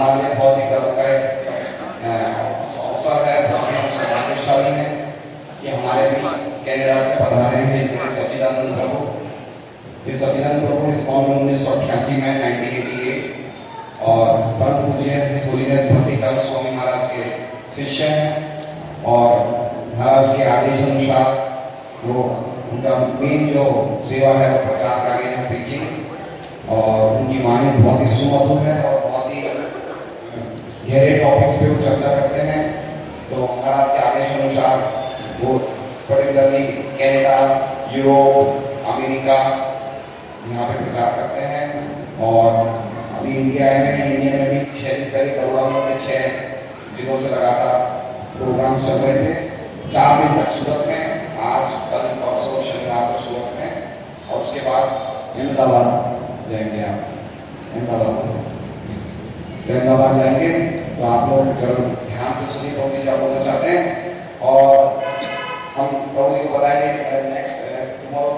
हमारे लिए बहुत ही गर्व का अवसर है, भाग्यशाली है कि हमारे कनाडा से पधारे हैं इसमें सच्चिदानंद प्रभु। ये सच्चिदानंद प्रभु इस कौम में 1988 में 1988 और परम पूज्य हिज होलीनेस भक्तिकाल स्वामी महाराज के शिष्य हैं और महाराज के आदेश अनुसार वो उनका मेन जो सेवा है वो प्रचार कार्य है, प्रीचिंग, और उनकी वाणी बहुत ही सुमधुर है और बहुत ही गहरे टॉपिक्स पे वो चर्चा करते हैं। तो महाराज के आदेश अनुसार वो पर्टिकुलरली कनाडा, यूरोप, अमेरिका यहाँ पे प्रचार करते हैं और अभी इंडिया में भी 6 दिन पहले करोड़ों के 6 दिनों से लगातार प्रोग्राम चल रहे थे। 4 दिन तक सूरत में, आज कल परसों शनिवार को सूरत में और उसके बाद अहमदाबाद जाएंगे। आप अहमदाबाद जाएंगे तो आप लोग जरूर ध्यान से सुनिए प्रभु जी क्या बोलना चाहते हैं। और हम प्रभु जी को बताएंगे नेक्स्ट टुमारो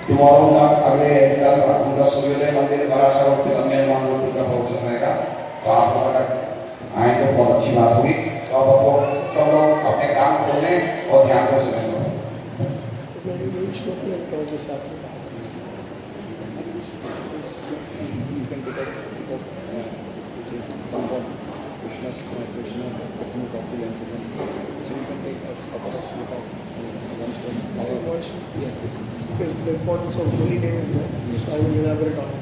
टुमारो का अगले कल उनका सूर्योदय मंदिर बड़ा सा निर्माण उनका प्रवचन रहेगा। तो आप लोग अगर आए तो बहुत अच्छी बात होगी। तो सब लोग अपने काम खोल लें और ध्यान से सुने। सब this is somewhat Krishna's expressions of the ancestors. So you can take as couple of slokas. Yes. Because the importance of holy name is there. Yes. So I will elaborate on it.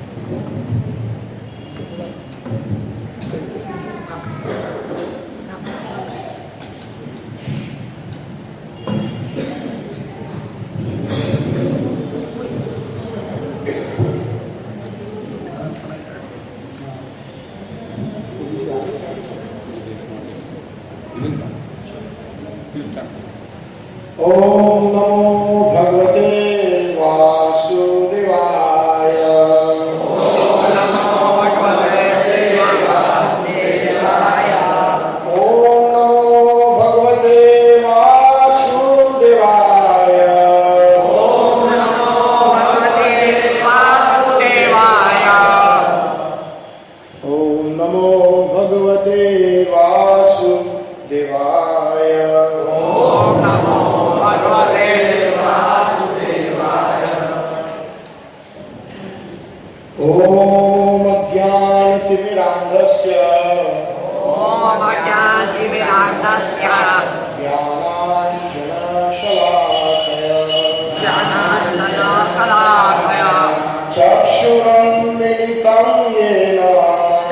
ओम नमो भगवते वासुदेवाय। ओम नमो भगवते वासुदेवाय। ओम नमो भगवते वासुदेवाय। ओम नमो भगवते वासुदेवाय। ओम नमो भगवते वासुदेवाय। ओम नमो भगवते वासुदेवाय। ओम अज्ञानतिमिरान्धस्य ओम अज्ञानतिमिरान्धस्य ज्ञानाञ्जनशलाकया ज्ञानाञ्जनशलाकया चक्षुरुन्मीलितं येन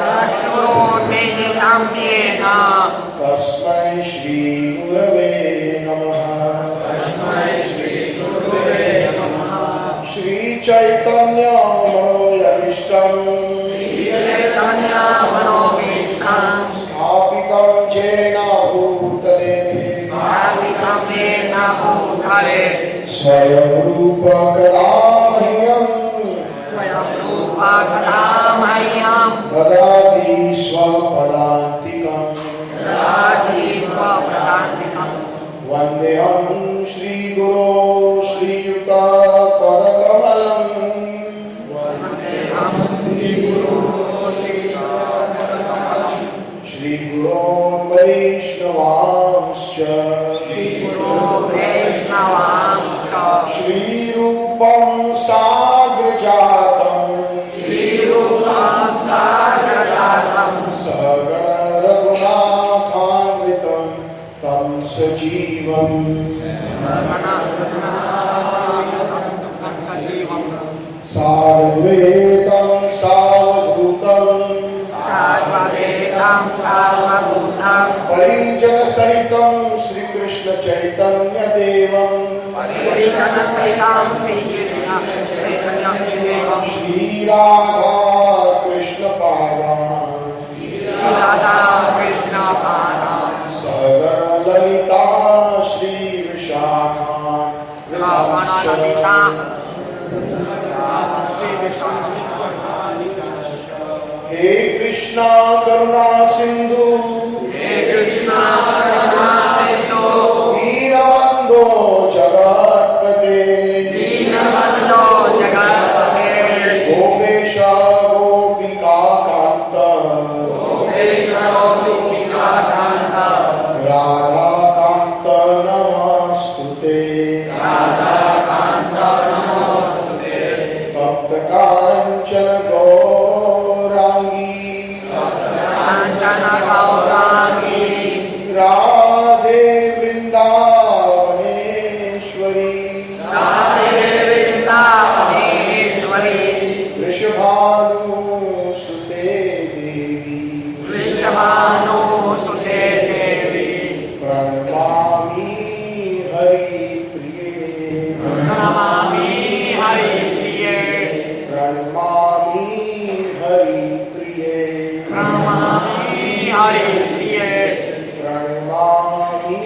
चक्षुरुन्मीलितं येन तस्मै श्रीगुरवे नमः। श्रीचैतन्यमनोयभिष्टं स्थापितं येन भूतले स्वयं रूप कदा मह्यं ददाति स्वपदान्तिकम्। वन्देऽहं श्रीगुरो श्रीयुतापदकमलम्। श्रीगुरो वैष्णवांश्च श्रीरूपं साग्रजातं सगण रघुनाथान्वितं तं सजीवम् साद्वैतं सावधूतं परिजनसहितं श्रीकृष्ण चैतन्य देवं श्रीराधा कृष्ण पादान् सगण ललिता श्री विशाखान् हे कृष्णा करुणा सिंधु दीनबंधो जगत्पते कांचन गौरांगी कांचन गौरांगी राधे वृंदावनेश्वरी राधे वृंदावनेश्वरी वृषभानुसुते देवी वृषभानुसुते देवी प्रणमामि हरिप्रिये प्रणमामि हरिप्रिये प्रणमामि हरिप्रिये प्रणमामि हरिप्रिये प्रणमामि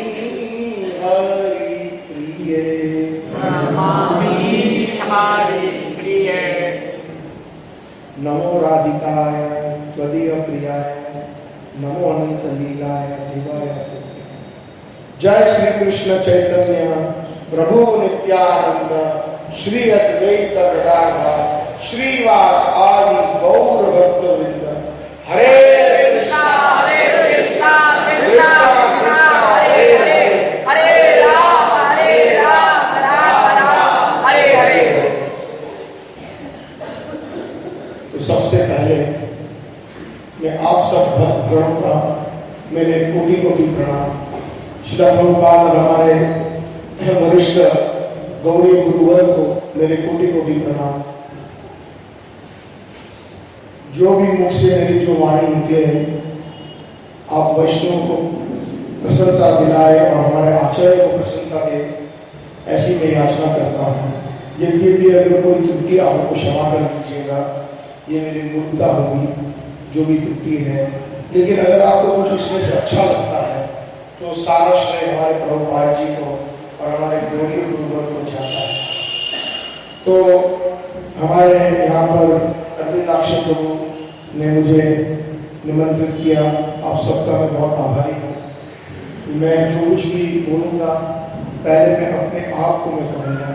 हरिप्रिये प्रणमामि हरिप्रिये नमो राधिकाय त्वदीय प्रियाय नमो अनंत लीलाय देवाय तुभ्यं। जय श्री कृष्ण चैतन्य प्रभु नित्यानंद श्री अद्वैत गदाधर श्रीवास आदि गौर भक्त वृंद। हरे कृष्णा हरे कृष्णा कृष्णा कृष्णा हरे हरे हरे राम राम राम हरे हरे। तो सबसे पहले मैं आप सब भक्तगणों का मेरे कोटि कोटि प्रणाम। श्री प्रभुपाद हमारे वरिष्ठ गौड़ी गुरुवर को मेरे कोटि कोटि प्रणाम। जो भी मुख से मेरी जो वाणी निकले आप वैष्णव को प्रसन्नता दिलाए और हमारे आचार्य को प्रसन्नता दे, ऐसी मैं याचना करता हूँ। यद्यपि अगर कोई त्रुटि आपको क्षमा कर दीजिएगा, ये मेरी मूर्खता होगी जो भी त्रुटि है। लेकिन अगर आपको कुछ इसमें से अच्छा लगता है तो सारा श्रेय हमारे प्रभुपाद जी को और हमारे गौड़ी गुरुवर को जाता है। तो हमारे यहाँ पर अरविंदाक्ष प्रभु ने मुझे निमंत्रित किया, आप सबका मैं बहुत आभारी हूँ। मैं जो कुछ भी बोलूँगा पहले मैं अपने आप को मैं कहूँगा,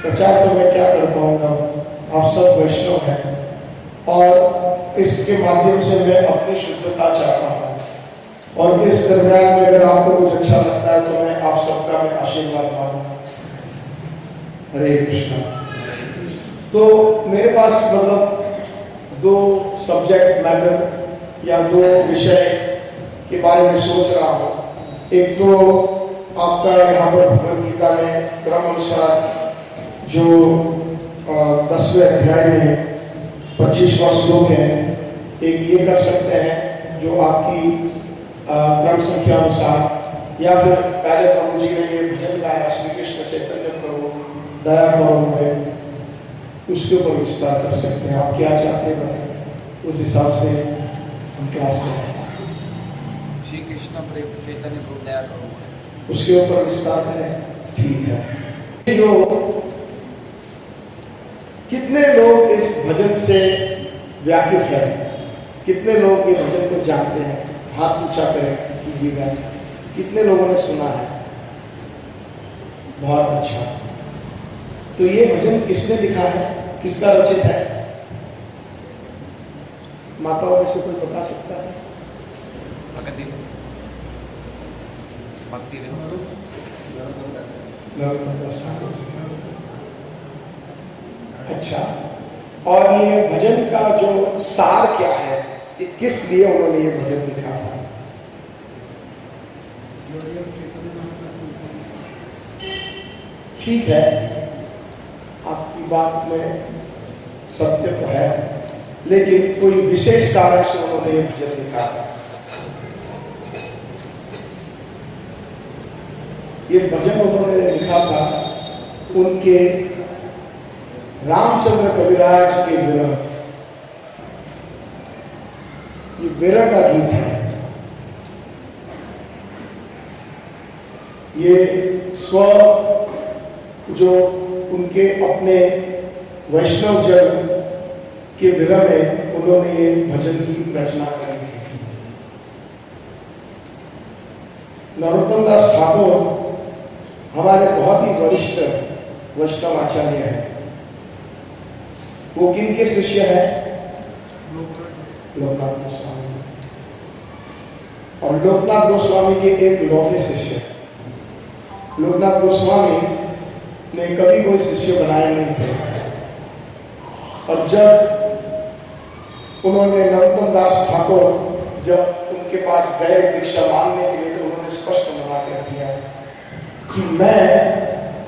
प्रचार तो मैं क्या कर पाऊँगा, आप सब वैष्णव हैं और इसके माध्यम से मैं अपनी शुद्धता चाहता हूँ। और इस दरम्यान में अगर आपको कुछ अच्छा लगता है तो मैं आप सबका मैं आशीर्वाद मांगूंगा। हरे कृष्णा। तो मेरे पास मतलब दो सब्जेक्ट मैटर या दो विषय के बारे में सोच रहा हूँ। एक तो आपका यहाँ पर भगवद गीता में क्रम अनुसार जो 10वें अध्याय में 25वां श्लोक है, एक ये कर सकते हैं जो आपकी क्रम संख्या अनुसार, या फिर पहले प्रभु जी ने ये भजन गाया श्री कृष्ण चैतन्य प्रभु दया करो मुझे, उसके ऊपर विस्तार कर सकते हैं। आप क्या चाहते हैं बताइए, उस हिसाब से हम क्लास करें। श्री कृष्ण चैतन्य प्रभु दया करो, उसके ऊपर विस्तार करें, ठीक है। जो कितने लोग इस भजन से व्याकुफ हैं, कितने लोग ये भजन को जानते हैं, हाथ ऊंचा करें कीजिएगा। कितने लोगों ने सुना है? बहुत अच्छा। तो ये भजन किसने लिखा है, किसका रचित है? माताओं में से कोई बता सकता है? अच्छा, और ये भजन का जो सार क्या है, कि किस लिए उन्होंने ये भजन लिखा था? ठीक है, आपकी बात में सत्य तो है, लेकिन कोई विशेष कारण से उन्होंने ये भजन लिखा था। ये भजन उन्होंने लिखा था उनके रामचंद्र कविराज के विरह। ये विरह का गीत है। ये स्व जो उनके अपने वैष्णव जन के विरह में उन्होंने ये भजन की रचना करी थी। नरोत्तम दास ठाकुर हमारे बहुत ही वरिष्ठ वैष्णव आचार्य हैं। वो किनके शिष्य है? लोकनाथ गोस्वामी। और लोकनाथ गोस्वामी के एक लौटे शिष्य। लोकनाथ गोस्वामी ने कभी कोई शिष्य बनाए नहीं थे, और जब उन्होंने नरोत्तम दास ठाकुर जब उनके पास गए दीक्षा मांगने के लिए, तो उन्होंने स्पष्ट मना कर दिया कि मैं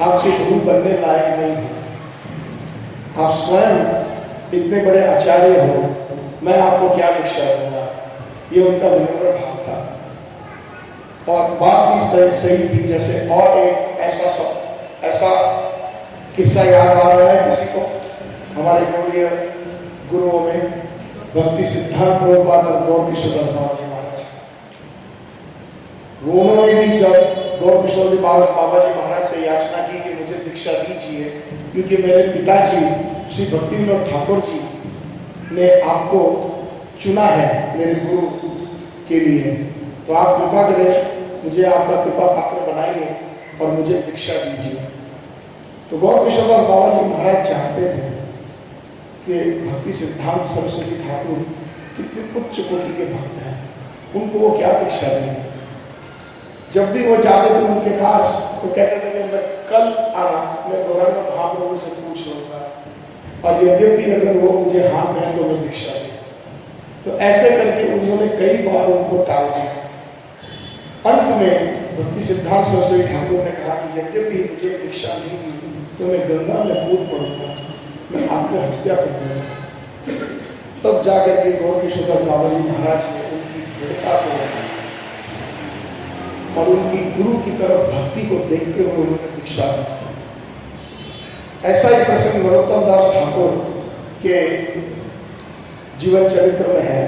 आपके गुरु बनने लायक नहीं हूँ, आप स्वयं इतने बड़े आचार्य हो, मैं आपको क्या दीक्षा दूंगा। ये उनका विनम्र भाव था और बात भी सही थी। जैसे और एक ऐसा किस्सा याद आ रहा है किसी को, हमारे गौड़ीय गुरुओं में भक्ति सिद्धांत प्रभुपाद और गौर किशोर दास बाबा जी महाराज, उन्होंने भी जब गौर किशोर दास बाबा जी महाराज से याचना की कि मुझे दीक्षा दीजिए, क्योंकि मेरे पिताजी श्री भक्ति विनोद ठाकुर जी ने आपको चुना है मेरे गुरु के लिए, तो आप कृपा करें मुझे आपका कृपा पात्र बनाइए और मुझे दीक्षा दीजिए। तो गौर किशोर दास बाबा जी महाराज चाहते थे कि भक्ति सिद्धांत सरस्वती ठाकुर कितने उच्च कोटि के भक्त हैं, उनको वो क्या दीक्षा देंगे। जब भी वो जाते थे उनके पास तो कहते थे कि मैं कल आना, मैं गौरांग महाप्रभु से पूछ लूँगा, और यद्यपि अगर वो मुझे हाँ कहें तो मैं दीक्षा दूँ। तो ऐसे करके उन्होंने कई बार उनको टाल दिया। अंत में भक्ति सिद्धांत सरस्वती ठाकुर ने कहा कि यद्यपि मुझे दीक्षा नहीं दी तो मैं गंगा में कूद पड़ूंगा, मैं आपको हत्या कर दूंगा। तब जाकर के गौर किशोर दास बाबा जी महाराज ने उनकी दृढ़ता को और उनकी गुरु की तरफ भक्ति को देखते हुए उन्होंने दीक्षा दी। ऐसा ही प्रसंग नरोत्तम दास ठाकुर के जीवन चरित्र में है।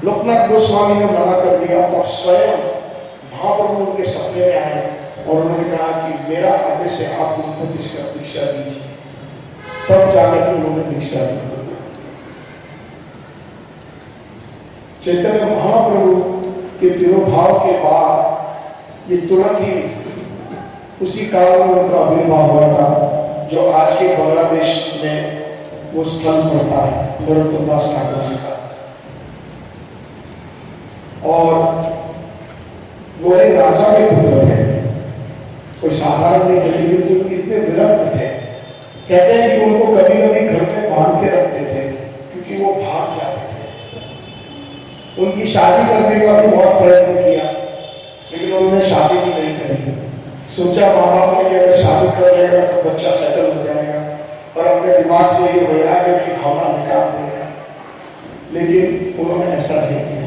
लोकनाथ गोस्वामी ने मना कर दिया और स्वयं महाप्रभु उनके सपने में आए और उन्होंने कहा कि मेरा आदेश है, आप उनको दीक्षा दीजिए। तब जाकर के उन्होंने दीक्षा दी। चैतन्य महाप्रभु के तिरुभाव के बाद ये तुरंत ही उसी काल में उनका आविर्भाव हुआ था जो आज के बांग्लादेश में वो स्थल पड़ता है नरोत्तम दास ठाकुर जी का। और वो एक राजा के पुत्र थे, कोई साधारण नहीं थे, लेकिन जो इतने विरक्त थे, कहते हैं कि उनको कभी कभी घर में बांध के रखते थे क्योंकि वो भाग जाते थे। उनकी शादी करने का भी बहुत प्रयत्न किया, लेकिन उन्होंने शादी भी नहीं करी। सोचा माँ बाप ने कि अगर शादी कर लेगा तो बच्चा सेटल हो जाएगा और अपने दिमाग से ये वैराग्य की भावना निकाल देगा, लेकिन उन्होंने ऐसा नहीं किया।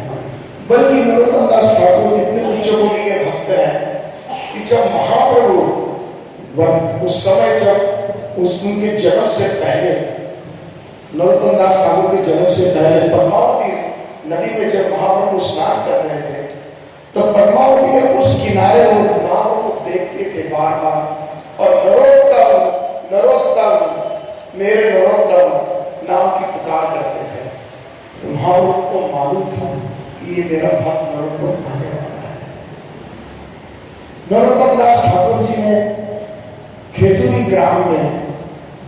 बल्कि नरोत्तम दास ठाकुर इतने उच्च कोटि के भक्त हैं कि जब महाप्रभु उस समय जब उनके जन्म से पहले, नरोत्तम दास ठाकुर के जन्म से पहले पद्मावती नदी में जब महाप्रभु स्नान कर रहे थे, तब पद्मावती के उस किनारे वो नाव को देखते थे बार बार और नरोत्तम नरोत्तम मेरे नरोत्तम नाम की पुकार करते थे। तो महाप्रभु को मालूम था कि ये मेरा भक्त नरोत्तम आने वाला है। नरोत्तम दास ठाकुर जी ने खेतुरी ग्राम में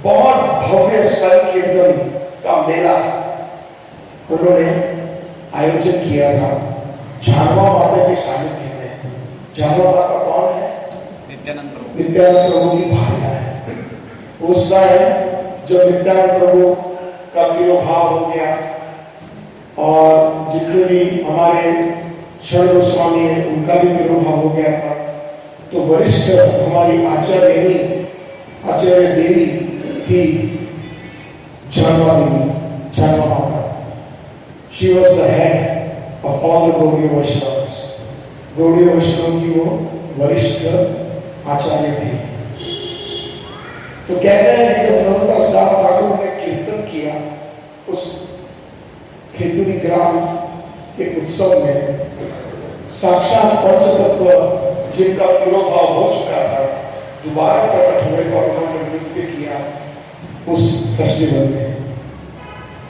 बहुत भव्य संकीर्तन का मेला उन्होंने आयोजन किया था झानवा माता के सानिध्य में। झानवा माता कौन है? नित्यानंद प्रभु की भार्या है। उस समय जब नित्यानंद प्रभु का तिरोभाव हो गया और जितने भी हमारे क्षण गोस्वामी हैं उनका भी तिरोभाव हो गया था, तो वरिष्ठ हमारी आचार्य देवी थी जानवा Devi, Jahnava Mata. She was the head of all the Gaudiya Vaishnavs. Gaudiya Vaishnav की वो वरिष्ठ आचार्य थी। तो कहते हैं कि जब नरोत्तम दास ठाकुर ने कीर्तन किया उस खेतुरी ग्राम के उत्सव में, साक्षात पंचतत्व जिनका तिरोभाव हो चुका था दोबारा प्रकट हुए और उन्होंने नृत्य किया उस फेस्टिवल में।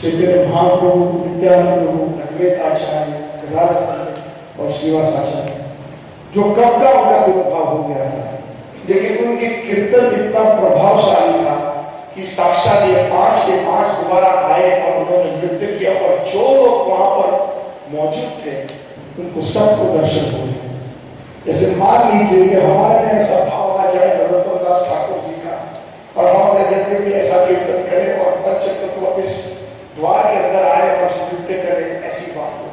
चैतन्य महाप्रभु, नित्यानंद प्रभु, अद्वैत आचार्य, गदाधर और श्रीवास आचार्य, जो कब का उनका तिरोभाव हो गया था, लेकिन उनके कीर्तन इतना प्रभावशाली था कि साक्षात ये 5 के 5 दोबारा आए और उन्होंने नृत्य किया और जो लोग वहां पर मौजूद थे उनको सबको दर्शन हुए। जैसे मान लीजिए कि हमारे में ऐसा भाव आ जाए नरोत्तम दास ठाकुर जी का और हम कहते भी ऐसा कीर्तन करें और पंचतत्व तो इस द्वार के अंदर आए और नृत्य करे, ऐसी बात हो।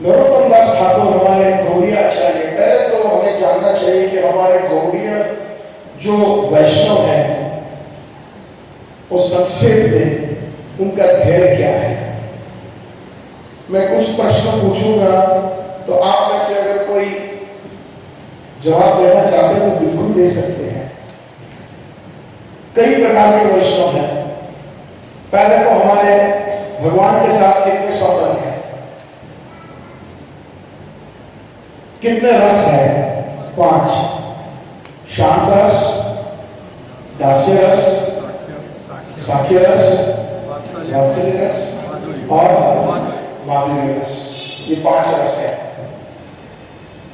नरोत्तम दास ठाकुर हमारे गौड़ीय आचार्य, पहले तो हमें जानना चाहिए कि हमारे गौड़ीय जो वैष्णव है वो संक्षेप में उनका ध्येय क्या है। मैं कुछ प्रश्न पूछूंगा तो आप में से अगर कोई जवाब देना चाहते हैं तो बिल्कुल दे सकते हैं। कई प्रकार के वैष्णव हैं। पहले तो हमारे भगवान के साथ कितने सौगंध हैं, कितने रस है? 5। शांत रस, दास्य रस, साख्य रस, वात्सल्य रस और माधुर्य रस। ये 5 रस है।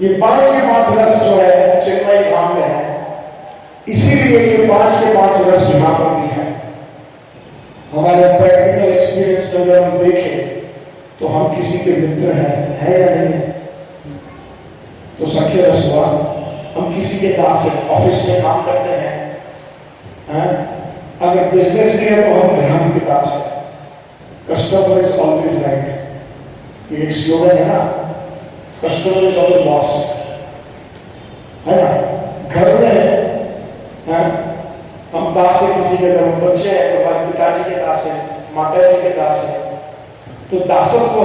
ये 5 के 5 रस जो है चिन्मय धाम में है, इसीलिए ये 5 के 5 रस यहाँ पर भी है। हमारे प्रैक्टिकल एक्सपीरियंस में अगर हम देखें तो हम किसी के मित्र हैं, है या नहीं? तो सख्य रस हुआ, हम किसी के दास हैं, ऑफिस में काम करते हैं, अगर बिजनेस भी है तो हम ग्राहक के दास हैं। कस्टमर इज ऑलवेज राइट, ये एक स्लोगन है ना, कस्टमर इज आवर बॉस, है ना। घर में हम दास है किसी के, अगर बच्चे हैं तो हमारे पिताजी के दास है, माता जी के दास है। तो दासत्व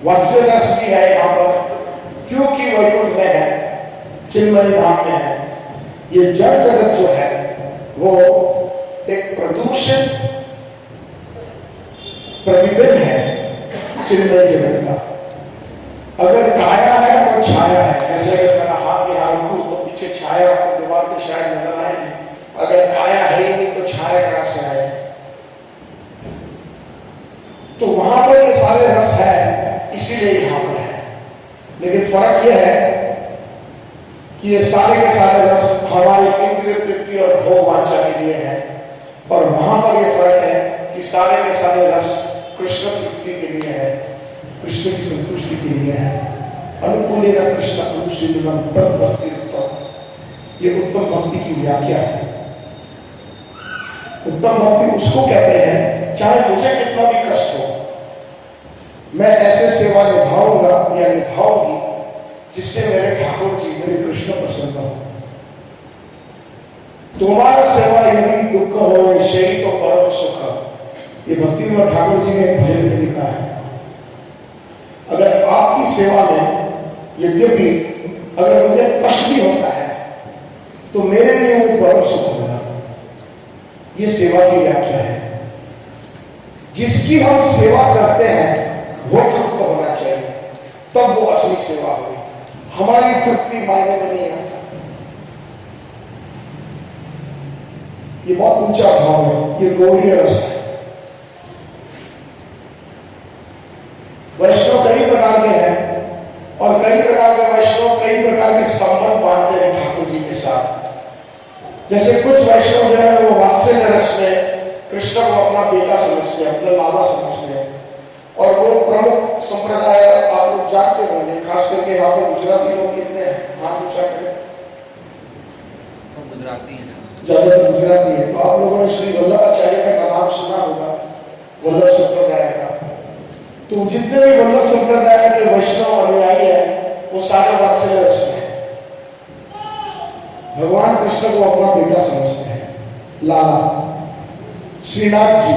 वात्सल्य रस भी है यहाँ पर, क्योंकि वैकुंठ में है, चिन्मय धाम में है। ये जड़ जगत जो है वो एक प्रदूषित प्रतिबिंब है चिन्मय जगत का। अगर काया है तो छाया है, जैसे अगर मेरा हाथ यहाँ रखूं तो पीछे छाया आपको दीवार पे शायद नजर आएगी। अगर काया है ही नहीं तो छाया कहां से आए? तो वहां पर ये सारे रस है, इसीलिए यहाँ पर है। लेकिन फर्क यह है कि ये सारे के सारे रस हमारे इंद्रिय तृप्ति और भोग वांछा के लिए है, और वहां पर ये फर्क है कि सारे के सारे रस कृष्ण तृप्ति के लिए है, कृष्ण की संतुष्टि के लिए है। अनुकूलेन कृष्ण अनुशीलनम तद भक्ति उत्तम, ये उत्तम भक्ति की व्याख्या है। उत्तम भक्ति उसको कहते हैं चाहे मुझे कितना भी कष्ट हो, मैं ऐसे सेवा निभाऊंगा या निभाऊंगी जिससे मेरे ठाकुर जी, मेरे कृष्ण प्रसन्न हो। तुम्हारा सेवा यदि दुख हो शही तो परम सुख, ये भक्तिविनोद ठाकुर जी ने भजन में लिखा है। अगर आपकी सेवा में यद्यपि अगर मुझे कष्ट भी होता है तो मेरे लिए वो परम सुख होगा। ये सेवा की व्याख्या है। जिसकी हम सेवा करते हैं वो तृप्त होना चाहिए, तब वो असली सेवा होगी। हमारी तृप्ति मायने में नहीं आता। ये बहुत ऊंचा भाव है, ये गौड़ीय रस है। वैष्णव कई प्रकार के हैं और कई प्रकार के वैष्णव कई प्रकार के संबंध बांधते हैं ठाकुर जी के साथ। जैसे कुछ वैष्णव जो है वो वात्सल्य रस में कृष्ण को अपना बेटा समझते हैं, अपना लाला समझते हैं, और वो प्रमुख संप्रदाय आप लोग जानते होंगे, खास करके यहाँ पर गुजराती लोग कितने हैं, हाथ ऊंचा करें। सब गुजराती हैं, ज्यादातर गुजराती है। तो आप लोगों ने श्री वल्लभाचार्य का नाम सुना होगा, वल्लभ संप्रदाय का। तो जितने भी वल्लभ संप्रदाय के वैष्णव अनुयायी हैं वो सारे वात्सल्य रस में हैं। भगवान कृष्ण को अपना बेटा समझते हैं, लाला। श्रीनाथ जी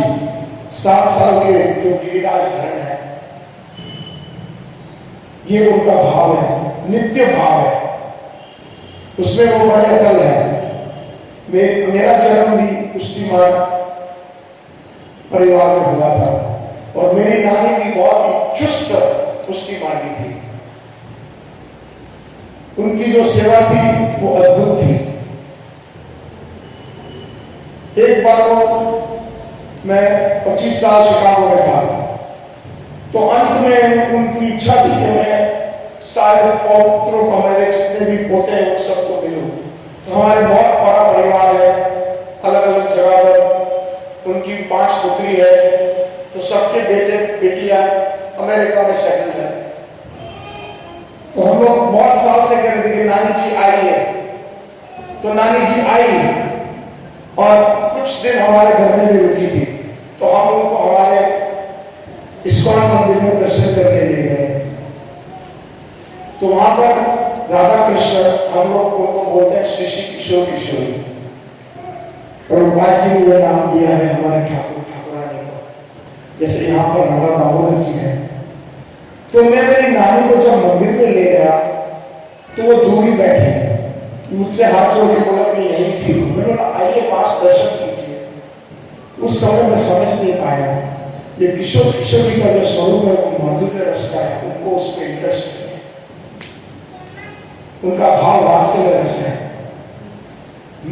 7 साल के जो गिरिराज धरण है, ये उनका भाव है, नित्य भाव है, उसमें वो बड़े अटल है। मेरा जन्म भी पुष्टिमान परिवार में हुआ था और मेरी नानी भी बहुत ही चुस्त पुष्टिमानी थी। उनकी जो सेवा थी वो अद्भुत थी। एक बार वो मैं 25 साल शिकागो में था, तो अंत में उनकी इच्छा थी कि मैं सारे पौत्रों को, मेरे जितने भी पोते हैं उन सबको मिलूं। तो हमारे बहुत बड़ा परिवार है, अलग अलग जगह पर उनकी 5 पुत्री है, तो सबके बेटे बेटियां अमेरिका में सेटल है। तो हम लोग बहुत साल से कह रहे थे कि नानी जी आइए, तो तो नानी जी आई और कुछ दिन हमारे घर में भी रुकी थी, तो हम उनको हमारे इस्कॉन मंदिर में दर्शन करने ले गए। तो वहां पर राधा कृष्ण, हम लोग उनको बोलते हैं श्री श्री किशोर किशोरी, और बात जी ने यह नाम दिया है हमारे ठाकुर ठाकुरानी को, जैसे यहाँ पर राधा दामोदर जी हैं। तो मैं मेरी नानी को जब मंदिर में ले गया तो वो दूर ही बैठे, मुझसे हाथ जोड़ के बोला कि मैं यहीं थी। मैंने बोला आइए पास दर्शन कीजिए। उस समय मैं समझ नहीं पाया ये किशोर किशोरी का जो स्वरूप है वो माधुर्य रस का है, उनको उसमें इंटरेस्ट है, उनका भाव वात्सल्य रस है।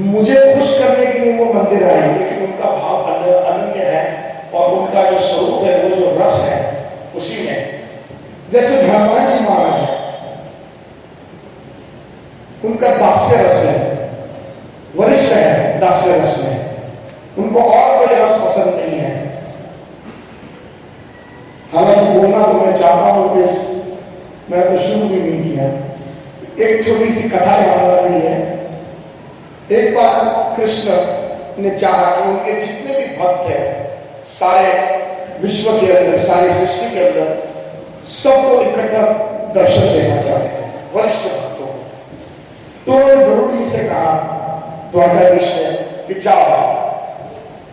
मुझे खुश करने के लिए वो मंदिर आए, लेकिन उनका भाव अनन्य है और उनका जो स्वरूप है वो जो रस है उसी में। जैसे हनुमान जी महाराज है, उनका दास्य रस है, वरिष्ठ है दास्य रस में, उनको और कोई रस पसंद नहीं है। हालांकि बोलना तो मैं चाहता हूं, इस मैंने तो शुरू भी नहीं किया। एक छोटी सी कथा याद आ रही है। एक बार कृष्ण ने चाहा कि उनके जितने भी भक्त हैं सारे विश्व के अंदर, सारी सृष्टि के अंदर, सबको इकट्ठा दर्शन देना चाहते हैं, वरिष्ठ भक्तों को। तो उन्होंने गरुड़ जी से कहा, द्वारकाधीश ने, कि जाओ।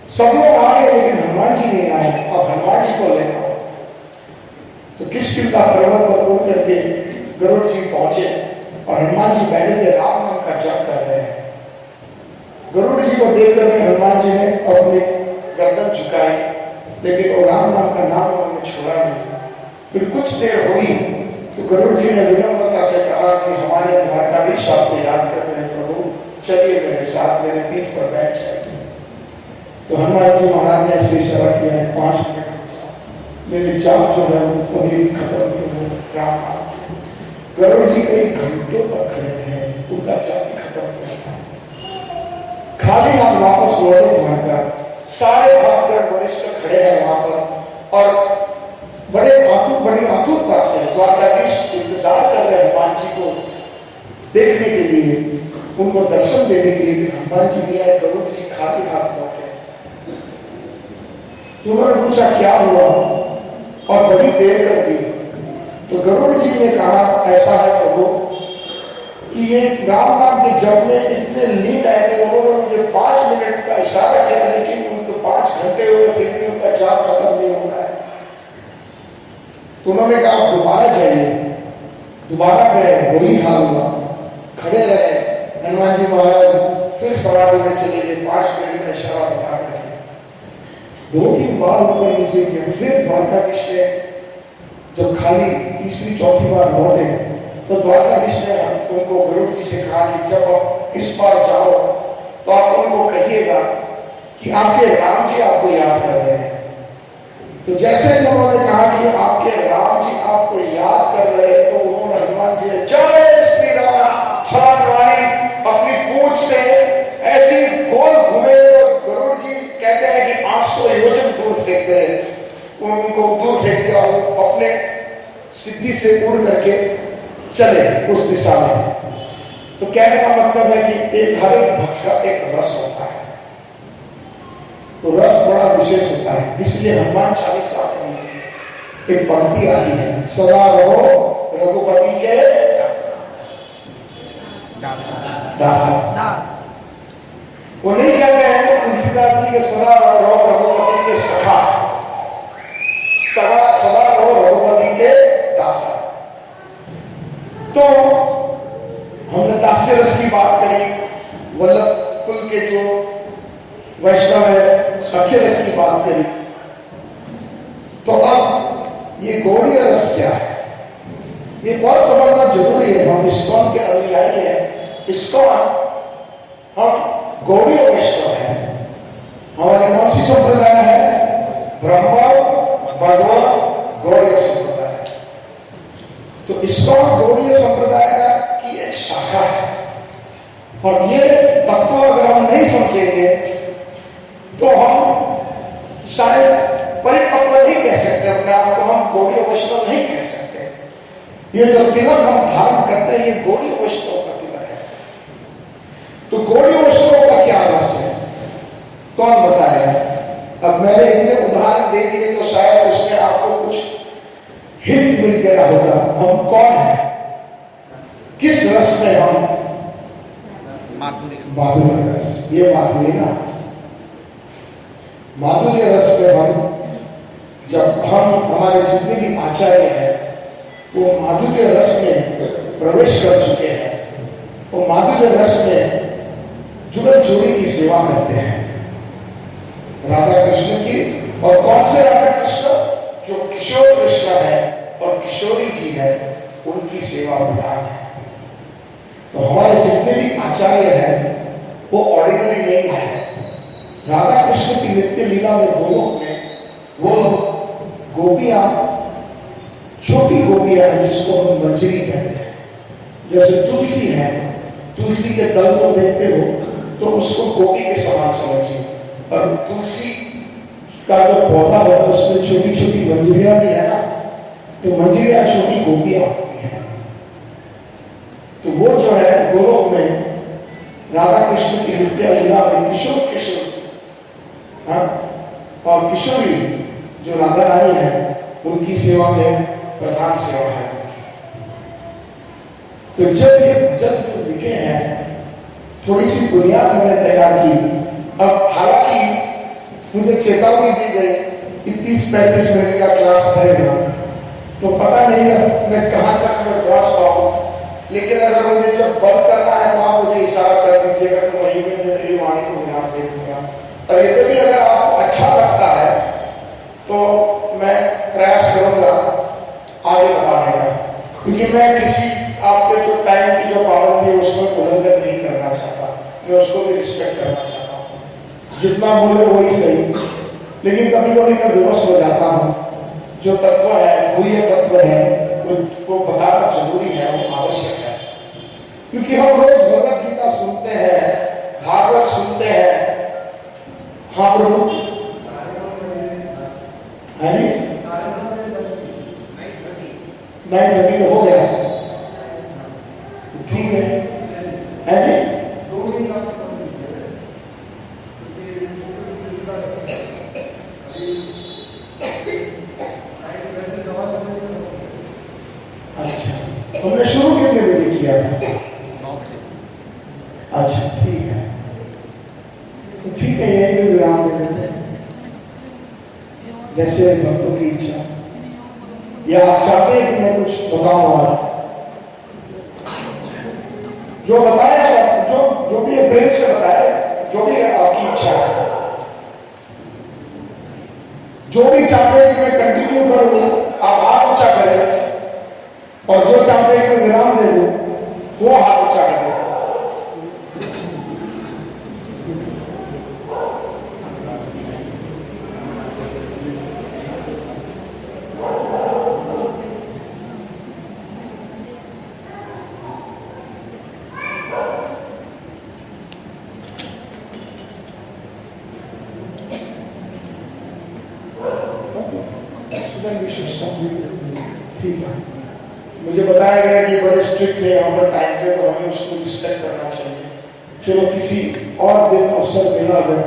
सब लोग आ गए लेकिन हनुमान जी नहीं आए, अब हनुमान जी को ले आओ। तो किष्किंधा पर्वत पर उड़ करके गरुड़ जी पहुंचे और हनुमान जी बैठे थे, राम नाम का जप कर रहे हैं। गरुड़ जी को देख करके हनुमान जी ने अपनी गर्दन झुकाई, लेकिन वो राम नाम का नाम उन्होंने छोड़ा नहीं। फिर कुछ देर हुई तो गरुड़ जी ने विनम्रता से कहा कि हमारे द्वारकाधीश आपको याद कर रहे हैं प्रभु, चलिए मेरे साथ, मेरे पीठ पर बैठ जाइए। तो हनुमान जी महाराज ने ऐसे इशारा किया है, 5 मिनट मेरी जान जो है वो अभी खत्म नहीं हो। गरुड़ जी कई घंटों तक खड़े रहे, उनका जाप खत्म नहीं था। खाली हाथ वापस लौटे द्वारका, सारे भक्तगण वरिष्ठ खड़े हैं वहां पर और बड़ी आतुरता से द्वारकाधीश इंतजार कर रहे हैं हनुमान जी को देखने के लिए, उनको दर्शन देने के लिए। हनुमान जी भी आए, गरुड़ जी खाली हाथ लौटे। तो उन्होंने पूछा क्या हुआ, और बड़ी देर कर दी। तो गरुड़ जी ने कहा, ऐसा है प्रभु कि ये राम नाम के जप में इतने लीन है कि उन्होंने मुझे 5 मिनट का इशारा किया, लेकिन उनको 5 घंटे हुए फिर भी उनका जाप खत्म नहीं हो रहा है। तो उन्होंने कहा आप दोबारा जाइए। दोबारा गए, वही हाल हुआ, खड़े रहे। हनुमान जी महाराज फिर समाधि में चले गए, 5 मिनट का इशारा बता करके 2-3 बार ऊपर नीचे किया। फिर द्वारकाधीश ने जब खाली तीसरी चौथी बार लौटे तो द्वारकाधीश ने उनको गरुड़ जी से कहा कि जब आप इस बार जाओ तो आप उनको कहिएगा कि आपके राम जी आपको याद कर रहे हैं। तो जैसे उन्होंने कहा कि आपके राम जी आपको याद कर रहे हैं, तो उन्होंने हनुमान जी ने जय श्री राम छलांग मारी, अपनी पूंछ से ऐसी गोल घूमे और गरुड़ जी कहते हैं कि 800 योजन दूर फेंक गए, उनको दूर फेंक दिया और अपने सिद्धि से उड़ करके चले उस दिशा में। तो कहने का मतलब है कि एक हर एक भक्त का एक रस होता है, तो रस बड़ा विशेष होता है। इसलिए हनुमान चालीसा में एक पंक्ति आती है, सदा रहो रघुपति के दासा। वो नहीं कहते हैं तुलसीदास जी के सदा रहो रघुपति के सखा, सदा रहो रघुपति के दासा। तो हमने दास्य रस की बात करी, वल्लभ कुल के जो वैष्णव है सख्य रस की बात करी। तो अब ये गौड़ीय रस क्या है, ये बहुत समझना जरूरी है। हम इस्कॉन के अनुयायी हैं, इस्कॉन हम गौड़ीय वैष्णव है। हमारी कौन सी संप्रदाय है? ब्रह्म भगवा गौड़ीय संप्रदाय। तो इस्कॉन गौड़ीय संप्रदाय का की एक शाखा है, और ये तत्व अगर हम नहीं समझेंगे तो हम शायद परिपक्व नहीं कह सकते अपने आप को, हम गौड़ीय वैष्णव नहीं कह सकते। ये जो तिलक हम धारण करते हैं ये गौड़ीय वैष्णव का तिलक है। तो लेना होगा हम कौन है, किस रस में हम, माधुर्य माधुर्य रस। ये माधुर्य ना, माधुर्य रस में हम, जब हम हमारे जितने भी आचार्य हैं वो माधुर्य रस में प्रवेश कर चुके हैं, वो माधुर्य रस में जुगल जोड़ी की सेवा करते हैं राधा कृष्ण की। और कौन से राधा कृष्ण, जो किशोर कृष्ण है और किशोरी जी है, उनकी सेवा विधान है। तो हमारे जितने भी आचार्य हैं वो ऑर्डिनरी नहीं है। राधा कृष्ण की नित्य लीला में गोलोक में वो लोग गोपियां, छोटी गोपियां हैं जिसको हम मंजरी कहते हैं। जैसे तुलसी है, तुलसी के दल को देखते हो तो उसको गोपी के समान समझिए, और तुलसी का जो पौधा है उसमें छोटी छोटी मंजरियां भी है ना, तो मंजरियां छोटी गोपियां होती हैं। तो वो जो है गोलोक में राधा कृष्ण की नित्य लीला में किशोर किशोर, हाँ, और किशोरी जो राधा रानी है उनकी सेवा में प्रधान सेवा है। तो जब ये भजन जो लिखे हैं, थोड़ी सी बुनियाद मैंने तैयार की। अब हालांकि मुझे चेतावनी दी गई कि 30-35 मिनट का क्लास रहेगा, तो पता नहीं है मैं कहाँ तक मैं पहुँच पाऊँ, लेकिन अगर मुझे जब बंद करना है तो आप मुझे इशारा कर दीजिएगा, तो वहीं में मैं मेरी वाणी को विराम दे दूंगा। और यद्यपि अगर आपको अच्छा लगता है तो मैं प्रयास करूंगा आगे बताने का, क्योंकि मैं किसी आपके जो टाइम की जो पाबंदी है उसमें उल्लंघन नहीं करना चाहता, मैं उसको भी रिस्पेक्ट करना चाहता हूँ। जितना बोले वही सही, लेकिन कभी कभी मैं विवश हो जाता हूँ। जो तत्व है, गुह्य तत्व है, वो बताना जरूरी है, वो आवश्यक है। क्योंकि हम रोज भगवत गीता सुनते हैं, भागवत सुनते हैं। हाँ प्रभु, है जी 9:30 तो हो गया, ठीक है जी। अच्छा, हमने शुरू कितने बजे किया था? 9 बजे। अच्छा ठीक है, तो ठीक है, यही भी विराम दे देते हैं, जैसे भक्तों की इच्छा। या आप चाहते हैं कि मैं कुछ बताऊं और? जो बताया, जो भी प्रेम से बताए, जो भी आपकी इच्छा है। जो भी चाहते हैं कि मैं कंटिन्यू करूं, आप हाथ ऊंचा करें, और जो चाहते हैं कि मैं विराम दे दूं, वो हाथ ऊंचा करें। ठीक है, मुझे बताया गया कि बड़े स्ट्रिक्ट है यहाँ पर टाइम पे, तो हमें उसको रिस्पेक्ट करना चाहिए। चलो किसी और दिन अवसर मिला, अगर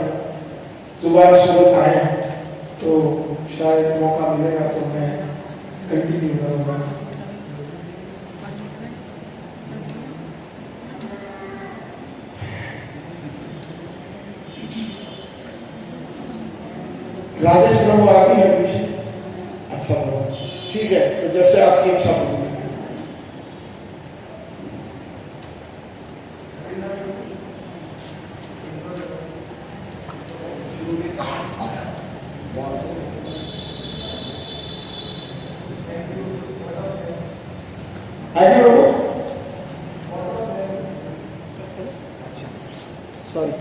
दोबारा सूरत आए तो शायद मौका मिलेगा तो मैं कंटिन्यू करूँगा। राधेश प्रभु आप ही है पीछे? अच्छा प्रभु, ठीक है, तो जैसे आपकी इच्छा होगी। हाँ जी प्रभु, सॉरी।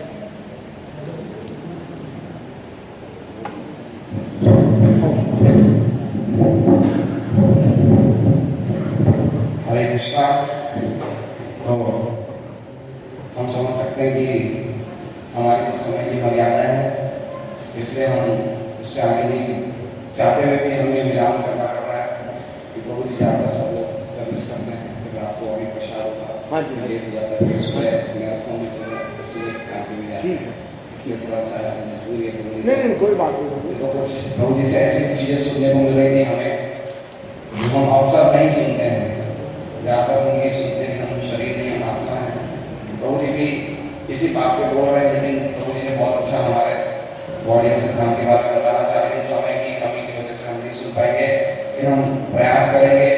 हरे कृष्णा। तो हम समझ सकते हैं कि हमारी कुछ समय की मर्यादा है, इसलिए हम उससे आगे नहीं चाहते हुए भी हमें विराम करना पड़ रहा है कि प्रभु जी ज़्यादा सब लोग सर्विस करते हैं, फिर आपको अभी प्रसाद होगा। हाँ जी, हाँ जी। हो जाता है, फिर सुबह मैराथन में ठीक है, इसलिए थोड़ा सा मजबूरी है। नहीं कोई बात नहीं। तो कुछ प्रभु जी से ऐसी चीज़ें सुनने को मिल रही थी हमें, हम हम अवसर नहीं सुनते हैं, ज़्यादातर उनकी सुनते हैं, हम शरीर नहीं, हम आत्मा है। प्रभु जी भी इसी बात पे बोल रहे हैं, लेकिन प्रभु जी ने बहुत अच्छा हमारे बॉडी सिद्धांत के बारे में बताना चाह रहे हैं। समय की कमी की वजह से हम नहीं सुन पाएंगे, फिर हम प्रयास करेंगे।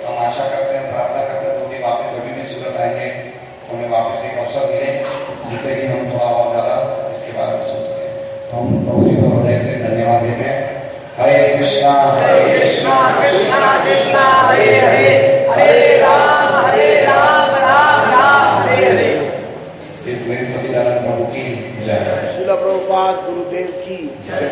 हम आशा करते हैं, प्रार्थना करते हैं, तो भी वापस कभी भी सूरत आएंगे, हमें वापस एक अवसर मिले जिससे कि हम थोड़ा और ज़्यादा इसके बारे में सोच सकें। हम प्रभु जी को हृदय से धन्यवाद देते हैं। हरे कृष्णा कृष्णा कृष्णा कृष्णा हरे हरे, हरे राम राम राम हरे हरे। इस मेरे सच्चिदानंद प्रभु की जय। शिला प्रभुपाद गुरुदेव की जय।